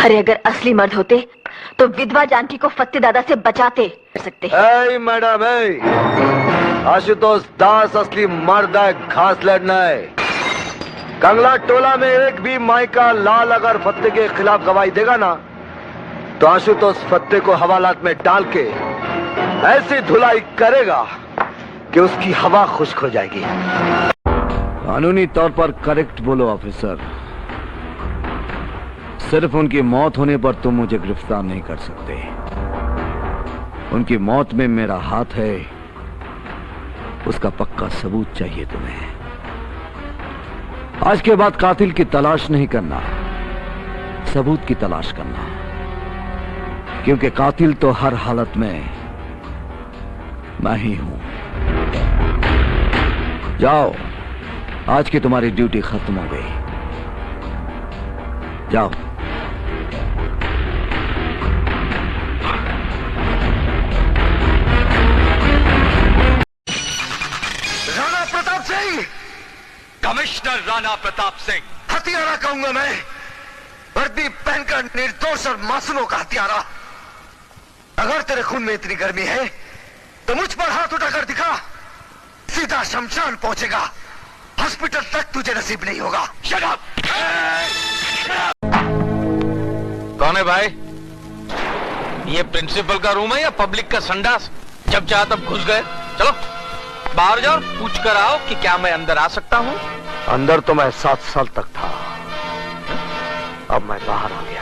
अरे अगर असली मर्द होते तो विधवा जानकी को फत्ते दादा से बचाते सकते। मैडम आशुतोष दास असली मर्द है, घास लड़ना है। कंगला टोला में एक भी माइका लाल अगर फत्ते के खिलाफ गवाही देगा ना तो आशुतोष फत्ते को हवालात में डाल के ऐसी धुलाई करेगा कि उसकी हवा खुश्क हो जाएगी। कानूनी तौर पर करेक्ट बोलो ऑफिसर। सिर्फ उनकी मौत होने पर तुम मुझे गिरफ्तार नहीं कर सकते। उनकी मौत में मेरा हाथ है, उसका पक्का सबूत चाहिए तुम्हें। आज के बाद कातिल की तलाश नहीं करना, सबूत की तलाश करना, क्योंकि कातिल तो हर हालत में मैं ही हूं। जाओ, आज की तुम्हारी ड्यूटी खत्म हो गई, जाओ। राणा प्रताप सिंह, कमिश्नर राणा प्रताप सिंह। हत्यारा कहूंगा मैं, वर्दी पहनकर निर्दोष और मासूमों का हत्यारा। अगर तेरे खून में इतनी गर्मी है तो मुझ पर हाथ उठाकर दिखा, सीधा शमशान पहुंचेगा, हॉस्पिटल तक तुझे नसीब नहीं होगा। Shut up! कौन है भाई? ये प्रिंसिपल का रूम है या पब्लिक का संडास? जब चाहा तब घुस गए। चलो बाहर जाओ, पूछ कर आओ कि क्या मैं अंदर आ सकता हूँ। अंदर तो मैं 7 साल तक था, अब मैं बाहर आ गया।